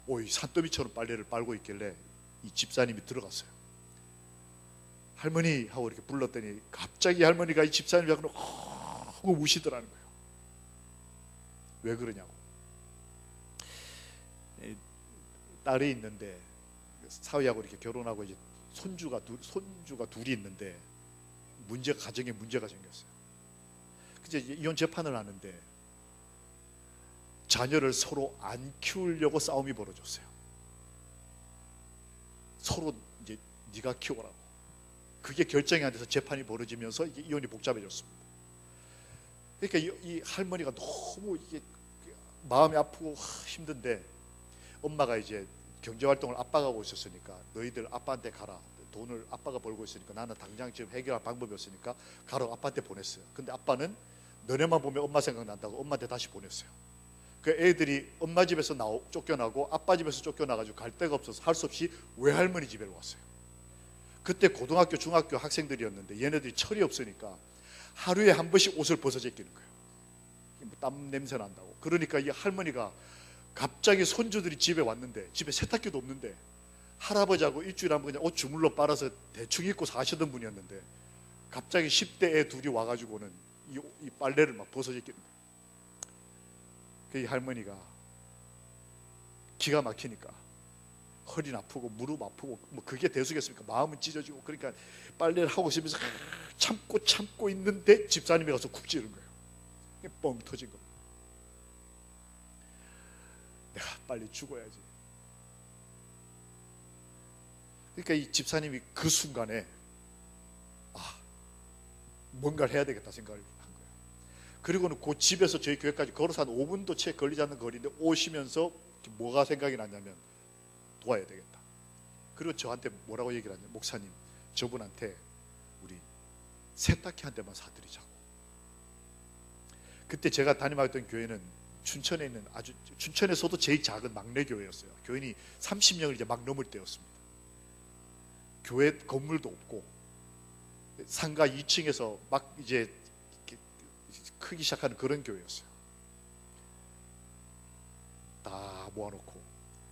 이 산더미처럼 빨래를 빨고 있길래 이 집사님이 들어갔어요. 할머니 하고 이렇게 불렀더니 갑자기 할머니가 이 집사님이 하고 우시더라는 거예요. 왜 그러냐고. 딸이 있는데 사위하고 이렇게 결혼하고 이제 손주가 둘이 있는데 가정에 문제가 생겼어요. 이제 이혼 재판을 하는데 자녀를 서로 안 키우려고 싸움이 벌어졌어요. 서로 이제 네가 키워라고. 그게 결정이 안 돼서 재판이 벌어지면서 이게 이혼이 복잡해졌습니다. 그러니까 이 할머니가 너무 이게 마음이 아프고 힘든데 엄마가 이제 경제활동을 아빠가 하고 있었으니까 너희들 아빠한테 가라. 돈을 아빠가 벌고 있으니까 나는 당장 지금 해결할 방법이 없으니까 가라고 아빠한테 보냈어요. 근데 아빠는 너네만 보면 엄마 생각난다고 엄마한테 다시 보냈어요. 그 애들이 엄마 집에서 쫓겨나고 아빠 집에서 쫓겨나가지고 갈 데가 없어서 할 수 없이 외할머니 집에 왔어요. 그때 고등학교 중학교 학생들이었는데 얘네들이 철이 없으니까 하루에 한 번씩 옷을 벗어 제끼는 거예요. 땀 냄새 난다고. 그러니까 이 할머니가 갑자기 손주들이 집에 왔는데 집에 세탁기도 없는데 할아버지하고 일주일에 한 번 그냥 옷 주물러 빨아서 대충 입고 사시던 분이었는데 갑자기 10대 애 둘이 와가지고는 이 빨래를 막 벗어 제끼는 거예요. 그 할머니가 기가 막히니까 허리는 아프고 무릎 아프고 뭐 그게 대수겠습니까? 마음은 찢어지고 그러니까 빨래를 하고 싶으면서 참고 있는데 집사님이 가서 쿡 찌른 거예요. 뻥 터진 겁니다. 내가 빨리 죽어야지. 그러니까 이 집사님이 그 순간에 뭔가를 해야 되겠다 생각을 한 거예요. 그리고는 그 집에서 저희 교회까지 걸어서 한 5분도 채 걸리지 않는 거리인데 오시면서 뭐가 생각이 났냐면 도와야 되겠다. 그리고 저한테 뭐라고 얘기를 하냐면 목사님 저분한테 우리 세탁기 한 대만 사드리자고. 그때 제가 다니던 교회는 춘천에 있는 춘천에서도 제일 작은 막내 교회였어요. 교인이 30명을 이제 막 넘을 때였습니다. 교회 건물도 없고 상가 2층에서 막 이제 크기 시작하는 그런 교회였어요. 다 모아놓고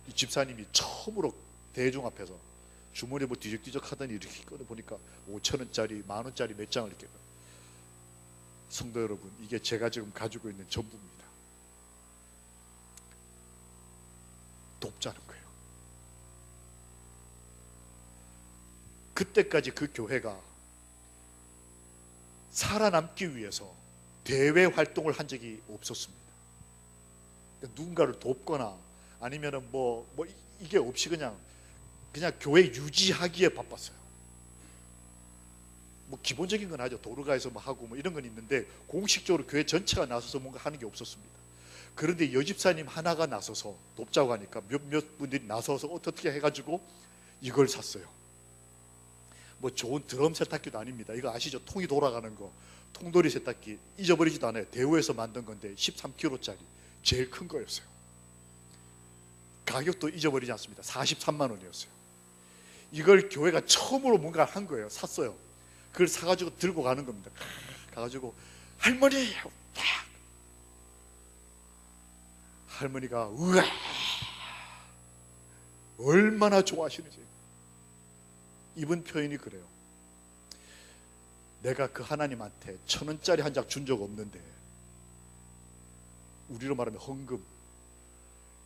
이 집사님이 처음으로 대중 앞에서 주머니에 뭐 뒤적뒤적 하더니 이렇게 꺼내보니까 5,000원짜리 10,000원짜리 몇 장을 이렇게. 성도 여러분, 이게 제가 지금 가지고 있는 전부입니다. 돕자는 거예요. 그때까지 그 교회가 살아남기 위해서 대외 활동을 한 적이 없었습니다. 누군가를 돕거나 아니면은 이게 없이 그냥 교회 유지하기에 바빴어요. 뭐 기본적인 건 하죠. 도로가에서 뭐 하고 뭐 이런 건 있는데 공식적으로 교회 전체가 나서서 뭔가 하는 게 없었습니다. 그런데 여집사님 하나가 나서서 돕자고 하니까 몇몇 분들이 나서서 어떻게 해가지고 이걸 샀어요. 뭐 좋은 드럼 세탁기도 아닙니다. 이거 아시죠? 통이 돌아가는 거. 통돌이 세탁기 잊어버리지도 않아요. 대우에서 만든 건데 13kg짜리 제일 큰 거였어요. 가격도 잊어버리지 않습니다. 43만 원이었어요. 이걸 교회가 처음으로 뭔가 한 거예요. 샀어요. 그걸 사가지고 들고 가는 겁니다. 가가지고 할머니, 딱 할머니가 우와 얼마나 좋아하시는지. 이분 표현이 그래요. 내가 그 하나님한테 1,000원짜리 한 장 준 적 없는데, 우리로 말하면 헌금,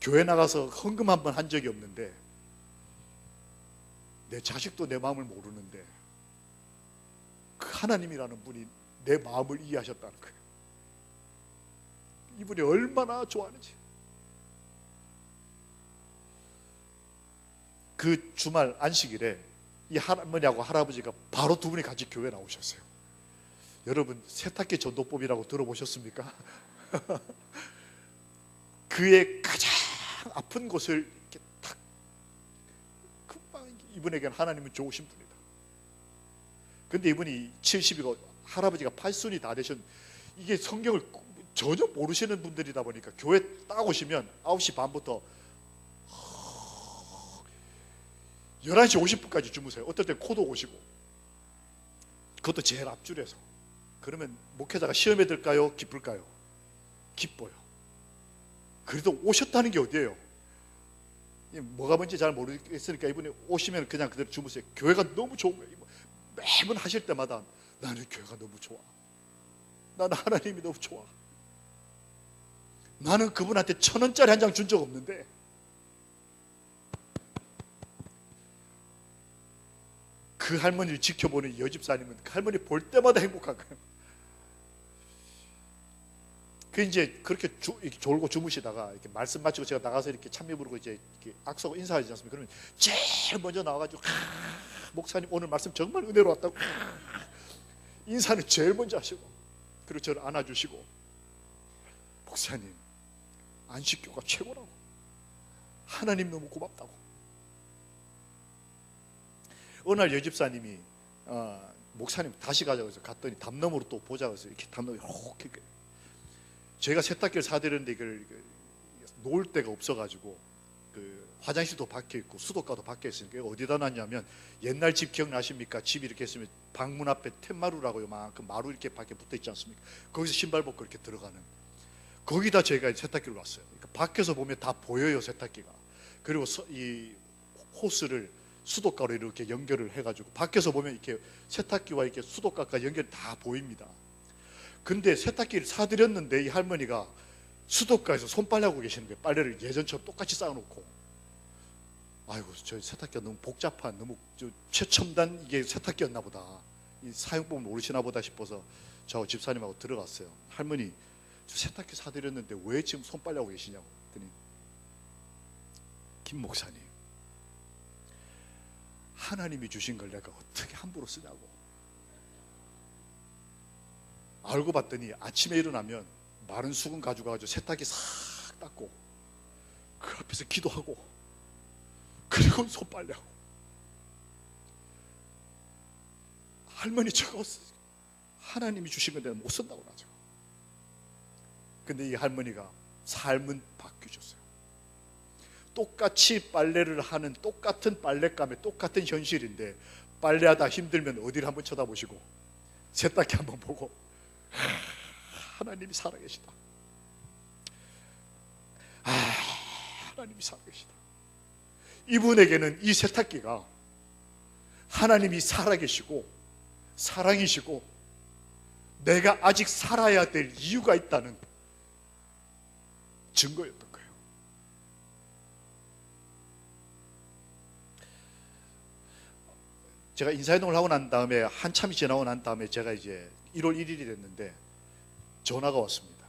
교회 나가서 헌금 한 번 한 적이 없는데, 내 자식도 내 마음을 모르는데 그 하나님이라는 분이 내 마음을 이해하셨다는 거예요. 이분이 얼마나 좋아하는지. 그 주말 안식일에 이 할머니하고 할아버지가 바로 두 분이 같이 교회 나오셨어요. 여러분, 세탁기 전도법이라고 들어보셨습니까? 그의 가장 아픈 곳을 이렇게 탁, 금방 이분에게는 하나님은 좋으신 분이다. 근데 이분이 70이고 할아버지가 80이 다 되신, 이게 성경을 전혀 모르시는 분들이다 보니까 교회 딱 오시면 9시 반부터 11시 50분까지 주무세요. 어떨 때 코도 오시고, 그것도 제일 앞줄에서. 그러면 목회자가 시험에 들까요? 기쁠까요? 기뻐요. 그래도 오셨다는 게 어디예요? 뭐가 뭔지 잘 모르겠으니까 이분이 오시면 그냥 그대로 주무세요. 교회가 너무 좋은 거예요. 매번 하실 때마다 나는 교회가 너무 좋아, 나는 하나님이 너무 좋아, 나는 그분한테 1,000원짜리 한 장 준 적 없는데. 그 할머니를 지켜보는 여집사님은 그 할머니 볼 때마다 행복한 거예요. 그 이제 그렇게 졸고 주무시다가 이렇게 말씀 마치고 제가 나가서 이렇게 찬미 부르고 이제 이렇게 악수하고 인사하지 않습니까? 그러면 제일 먼저 나와가지고 목사님 오늘 말씀 정말 은혜로웠다고 인사는 제일 먼저 하시고, 그리고 저를 안아주시고, 목사님 안식교가 최고라고, 하나님 너무 고맙다고. 어느 날 여집사님이 목사님 다시 가자고 해서 갔더니 담너머로 또 보자고 해서 이렇게 담너머로 이렇게, 제가 세탁기를 사드렸는데 이걸 놓을 데가 없어가지고 그 화장실도 박혀있고 수도가도 박혀있으니까 어디다 놨냐면, 옛날 집 기억나십니까? 집 이렇게 있으면 방문 앞에 툇마루라고 요만큼 마루 이렇게 밖에 붙어있지 않습니까? 거기서 신발 벗고 이렇게 들어가는, 거기다 제가 세탁기를 놨어요. 그러니까 밖에서 보면 다 보여요, 세탁기가. 그리고 이 호스를 수도가로 이렇게 연결을 해가지고 밖에서 보면 이렇게 세탁기와 이렇게 수도가가 연결이 다 보입니다. 근데 세탁기를 사드렸는데 이 할머니가 수도가에서 손빨래하고 계시는 거예요. 빨래를 예전처럼 똑같이 쌓아놓고. 아이고, 저 세탁기가 너무 복잡한, 너무 최첨단 이게 세탁기였나 보다, 이 사용법을 모르시나 보다 싶어서 저 집사님하고 들어갔어요. 할머니, 저 세탁기 사드렸는데 왜 지금 손빨래하고 계시냐고 했더니, 김 목사님, 하나님이 주신 걸 내가 어떻게 함부로 쓰냐고. 알고 봤더니 아침에 일어나면 마른 수건 가져가지고 세탁기 싹 닦고 그 앞에서 기도하고 그리고 손빨래하고. 할머니, 저거 하나님이 주신 건 내가 못 쓴다고 나죠. 근데 이 할머니가 삶은 바뀌셨어요. 똑같이 빨래를 하는 똑같은 빨랫감에 똑같은 현실인데, 빨래하다 힘들면 어디를 한번 쳐다보시고 세탁기 한번 보고 하나님이 살아계시다, 하나님이 살아계시다. 이분에게는 이 세탁기가 하나님이 살아계시고 사랑이시고 내가 아직 살아야 될 이유가 있다는 증거였던 거예요. 제가 인사이동을 하고 난 다음에 한참이 지나고 난 다음에 제가 이제 1월 1일이 됐는데 전화가 왔습니다.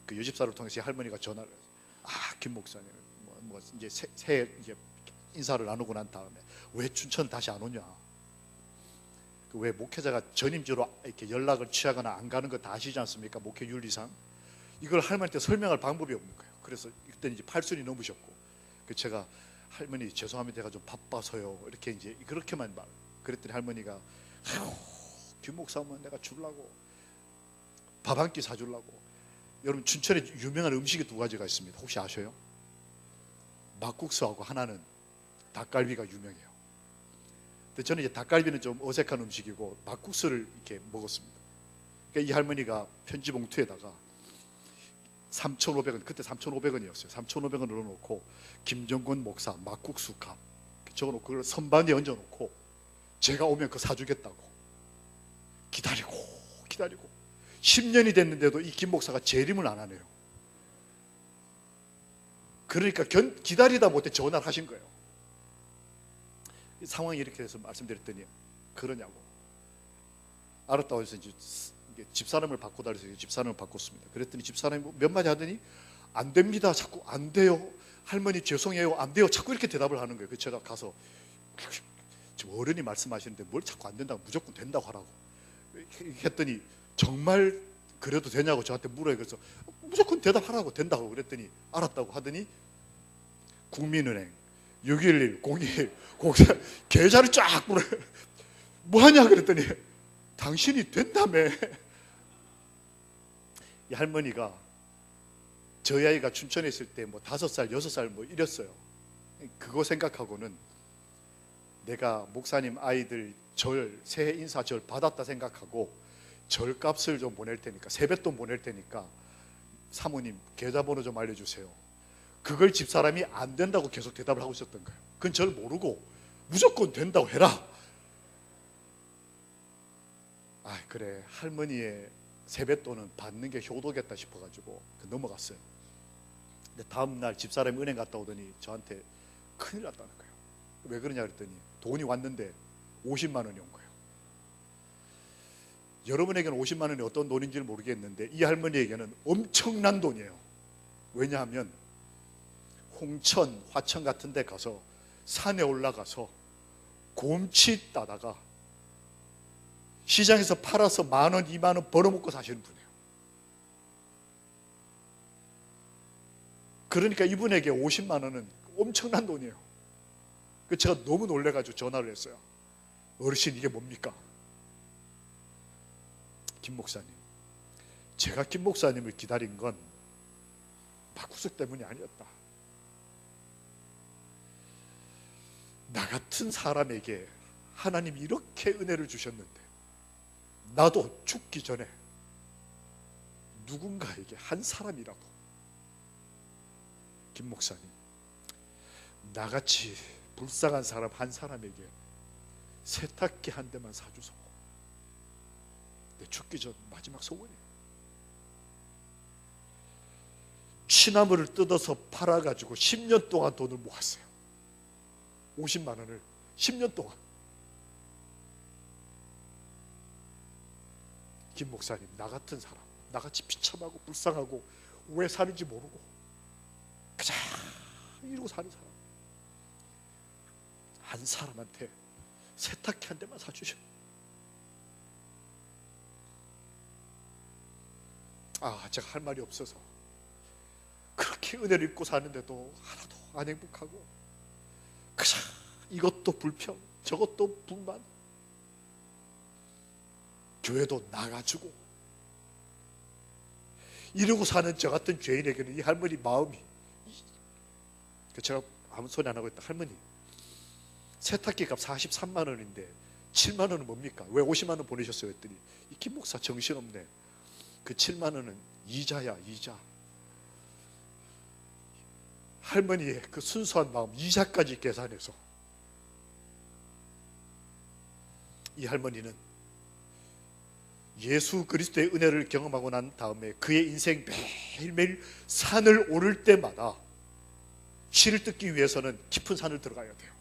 그 여집사를 통해서 할머니가 전화를 해서, 김 목사님, 뭐 이제 새해 이제 인사를 나누고 난 다음에 왜 춘천 다시 안 오냐? 왜 목회자가 전임주로 이렇게 연락을 취하거나 안 가는 거 다 아시지 않습니까? 목회 윤리상 이걸 할머니한테 설명할 방법이 없는 거예요. 그래서 그때 이제 80이 넘으셨고, 그 제가 할머니 죄송합니다, 제가 좀 바빠서요, 이렇게 이제 그렇게만 말. 그랬더니 할머니가 김 목사면 내가 주려고 밥 한 끼 사주려고 여러분 춘천에 유명한 음식이 두 가지가 있습니다. 혹시 아셔요? 막국수하고 하나는 닭갈비가 유명해요. 근데 저는 이제 닭갈비는 좀 어색한 음식이고 막국수를 이렇게 먹었습니다. 그러니까 이 할머니가 편지 봉투에다가 3,500원, 그때 3,500원이었어요. 3,500원 넣어놓고 김정권 목사 막국수 값 적어놓고 그걸 선반에 얹어놓고 제가 오면 그거 사주겠다고 기다리고 10년이 됐는데도 이 김 목사가 재림을 안 하네요. 그러니까 기다리다 못해 전화를 하신 거예요. 상황이 이렇게 돼서 말씀드렸더니 그러냐고. 알았다고 해서 이제 집사람을 바꿔 달래서 집사람을 바꿨습니다. 그랬더니 집사람이 몇 마디 하더니 안 됩니다. 자꾸 안 돼요. 할머니 죄송해요. 안 돼요. 자꾸 이렇게 대답을 하는 거예요. 그래서 제가 가서 지금 어른이 말씀하시는데 뭘 자꾸 안 된다고, 무조건 된다고 하라고 했더니 정말 그래도 되냐고 저한테 물어요. 그래서 무조건 대답하라고, 된다고 그랬더니 알았다고 하더니 국민은행 611-02 04 계좌를 쫙 물어요. 뭐하냐 그랬더니 당신이 된다며. 이 할머니가 저희 아이가 춘천에 있을 때 뭐 5살, 6살 뭐 이랬어요. 그거 생각하고는 내가 목사님 아이들 새해 인사절 받았다 생각하고 절값을 좀 보낼 테니까, 세뱃돈 보낼 테니까 사모님 계좌번호 좀 알려주세요. 그걸 집사람이 안 된다고 계속 대답을 하고 있었던 거예요. 그건 저를 모르고 무조건 된다고 해라. 그래, 할머니의 세뱃돈은 받는 게 효도겠다 싶어가지고 넘어갔어요. 근데 다음날 집사람이 은행 갔다 오더니 저한테 큰일 났다는 거예요. 왜 그러냐 그랬더니 돈이 왔는데 50만 원이 온 거예요. 여러분에게는 50만 원이 어떤 돈인지는 모르겠는데 이 할머니에게는 엄청난 돈이에요. 왜냐하면 홍천, 화천 같은 데 가서 산에 올라가서 곰치 따다가 시장에서 팔아서 10,000원, 20,000원 벌어먹고 사시는 분이에요. 그러니까 이분에게 50만 원은 엄청난 돈이에요. 그래서 제가 너무 놀래가지고 전화를 했어요. 어르신, 이게 뭡니까? 김 목사님, 제가 김 목사님을 기다린 건 막국수 때문이 아니었다. 나 같은 사람에게 하나님이 이렇게 은혜를 주셨는데 나도 죽기 전에 누군가에게 한 사람이라도, 김 목사님, 나같이 불쌍한 사람 한 사람에게 세탁기 한 대만 사주소. 내 죽기 전 마지막 소원이에요. 취나무를 뜯어서 팔아가지고 10년 동안 돈을 모았어요. 50만 원을 10년 동안. 김 목사님, 나 같은 사람, 나같이 비참하고 불쌍하고 왜 사는지 모르고 그냥 이러고 사는 사람 한 사람한테 세탁기 한 대만 사주셔. 제가 할 말이 없어서 그렇게 은혜를 입고 사는데도 하나도 안 행복하고 그냥 이것도 불평, 저것도 불만, 교회도 나가주고 이러고 사는 저 같은 죄인에게는 이 할머니 마음이, 제가 아무 소리 안 하고 있다. 할머니, 세탁기 값 43만 원인데 7만 원은 뭡니까? 왜 50만 원 보내셨어요? 했더니 이 김 목사 정신없네. 그 7만 원은 이자야, 이자. 할머니의 그 순수한 마음, 이자까지 계산해서 이 할머니는 예수 그리스도의 은혜를 경험하고 난 다음에 그의 인생 매일매일 산을 오를 때마다 쉬를 뜯기 위해서는 깊은 산을 들어가야 돼요.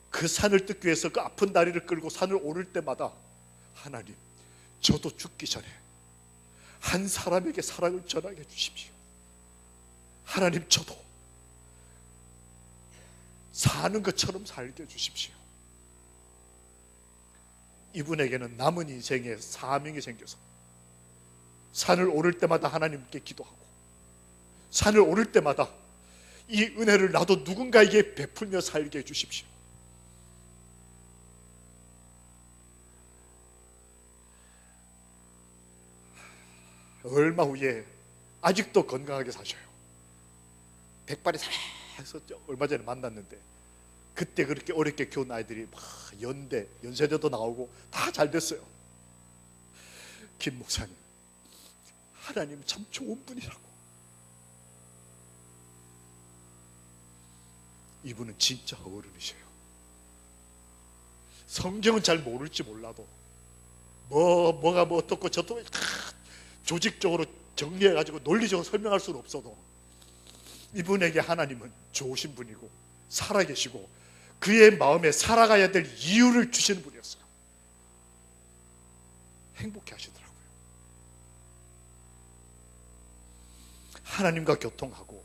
그 산을 뜯기 위해서 그 아픈 다리를 끌고 산을 오를 때마다 하나님, 저도 죽기 전에 한 사람에게 사랑을 전하게 해주십시오. 하나님, 저도 사는 것처럼 살게 해주십시오. 이분에게는 남은 인생에 사명이 생겨서 산을 오를 때마다 하나님께 기도하고 산을 오를 때마다 이 은혜를 나도 누군가에게 베풀며 살게 해주십시오. 얼마 후에 아직도 건강하게 사셔요. 백발이 살아서 얼마 전에 만났는데, 그때 그렇게 어렵게 키운 아이들이 막 연세대도 나오고 다 잘 됐어요. 김 목사님, 하나님 참 좋은 분이라고. 이분은 진짜 어른이세요. 성경은 잘 모를지 몰라도 뭐가 어떻고 저떻고 조직적으로 정리해가지고 논리적으로 설명할 수는 없어도 이분에게 하나님은 좋으신 분이고 살아계시고 그의 마음에 살아가야 될 이유를 주시는 분이었어요. 행복해 하시더라고요. 하나님과 교통하고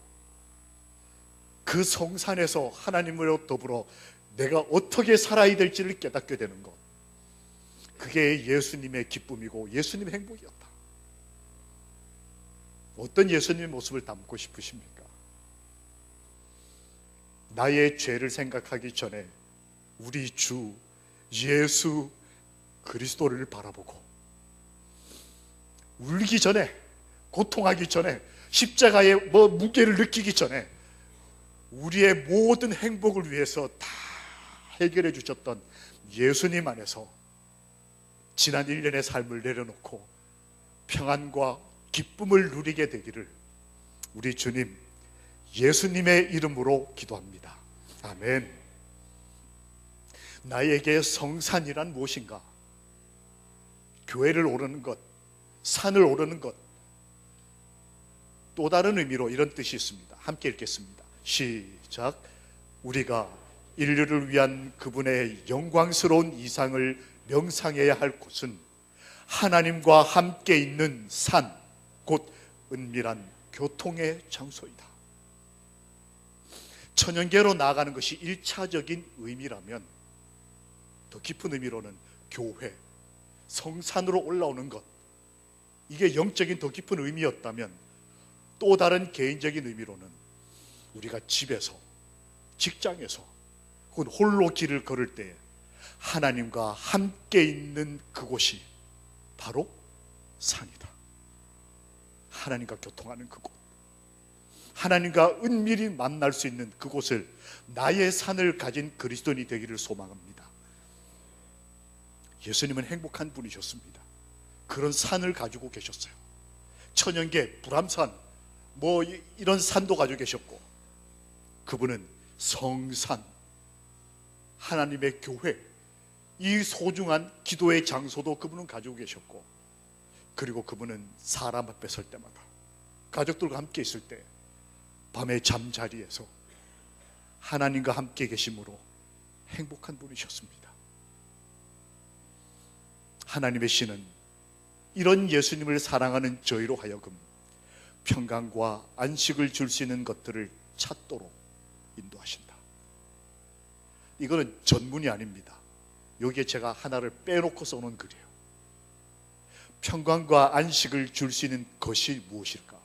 그 성산에서 하나님으로 더불어 내가 어떻게 살아야 될지를 깨닫게 되는 것, 그게 예수님의 기쁨이고 예수님의 행복이었다. 어떤 예수님의 모습을 담고 싶으십니까? 나의 죄를 생각하기 전에 우리 주 예수 그리스도를 바라보고, 울기 전에, 고통하기 전에, 십자가의 무게를 느끼기 전에 우리의 모든 행복을 위해서 다 해결해 주셨던 예수님 안에서 지난 1년의 삶을 내려놓고 평안과 기쁨을 누리게 되기를 우리 주님 예수님의 이름으로 기도합니다. 아멘. 나에게 성산이란 무엇인가? 교회를 오르는 것, 산을 오르는 것. 또 다른 의미로 이런 뜻이 있습니다. 함께 읽겠습니다. 시작. 우리가 인류를 위한 그분의 영광스러운 이상을 명상해야 할 곳은 하나님과 함께 있는 산, 곧 은밀한 교통의 장소이다. 천연계로 나아가는 것이 1차적인 의미라면, 더 깊은 의미로는 교회, 성산으로 올라오는 것, 이게 영적인 더 깊은 의미였다면, 또 다른 개인적인 의미로는 우리가 집에서, 직장에서, 혹은 홀로 길을 걸을 때 하나님과 함께 있는 그곳이 바로 산이다. 하나님과 교통하는 그곳, 하나님과 은밀히 만날 수 있는 그곳을, 나의 산을 가진 그리스도인이 되기를 소망합니다. 예수님은 행복한 분이셨습니다. 그런 산을 가지고 계셨어요. 천연계, 불암산, 이런 산도 가지고 계셨고, 그분은 성산, 하나님의 교회, 이 소중한 기도의 장소도 그분은 가지고 계셨고, 그리고 그분은 사람 앞에 설 때마다, 가족들과 함께 있을 때, 밤의 잠자리에서 하나님과 함께 계심으로 행복한 분이셨습니다. 하나님의 신은 이런 예수님을 사랑하는 저희로 하여금 평강과 안식을 줄 수 있는 것들을 찾도록 인도하신다. 이거는 전문이 아닙니다. 여기에 제가 하나를 빼놓고 써놓은 글이에요. 평강과 안식을 줄 수 있는 것이 무엇일까?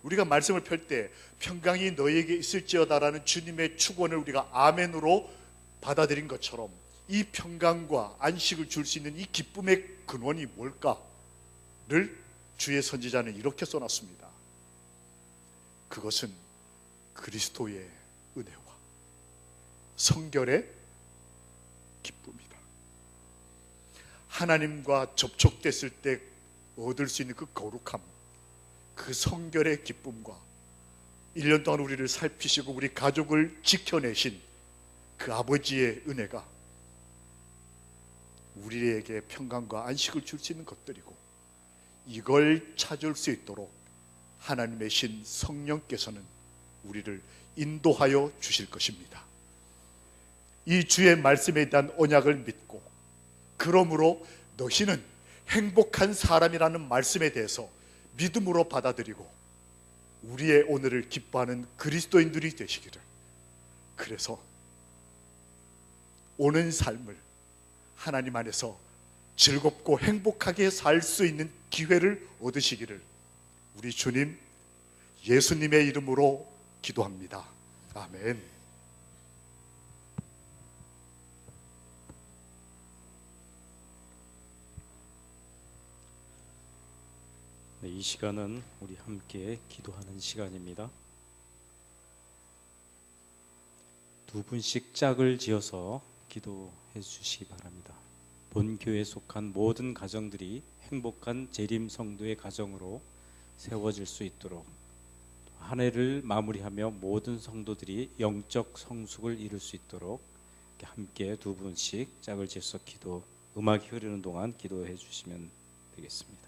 우리가 말씀을 펼 때 평강이 너에게 있을지어다라는 주님의 축원을 우리가 아멘으로 받아들인 것처럼, 이 평강과 안식을 줄 수 있는 이 기쁨의 근원이 뭘까를 주의 선지자는 이렇게 써놨습니다. 그것은 그리스도의 은혜와 성결의 기쁨이다. 하나님과 접촉됐을 때 얻을 수 있는 그 거룩함, 그 성결의 기쁨과 1년 동안 우리를 살피시고 우리 가족을 지켜내신 그 아버지의 은혜가 우리에게 평강과 안식을 줄 수 있는 것들이고, 이걸 찾을 수 있도록 하나님의 신 성령께서는 우리를 인도하여 주실 것입니다. 이 주의 말씀에 대한 언약을 믿고, 그러므로 너희는 행복한 사람이라는 말씀에 대해서 믿음으로 받아들이고 우리의 오늘을 기뻐하는 그리스도인들이 되시기를, 그래서 오는 삶을 하나님 안에서 즐겁고 행복하게 살 수 있는 기회를 얻으시기를 우리 주님 예수님의 이름으로 기도합니다. 아멘. 네, 이 시간은 우리 함께 기도하는 시간입니다. 두 분씩 짝을 지어서 기도해 주시기 바랍니다. 본 교회에 속한 모든 가정들이 행복한 재림 성도의 가정으로 세워질 수 있도록, 한 해를 마무리하며 모든 성도들이 영적 성숙을 이룰 수 있도록 함께 두 분씩 짝을 지어서 음악이 흐르는 동안 기도해 주시면 되겠습니다.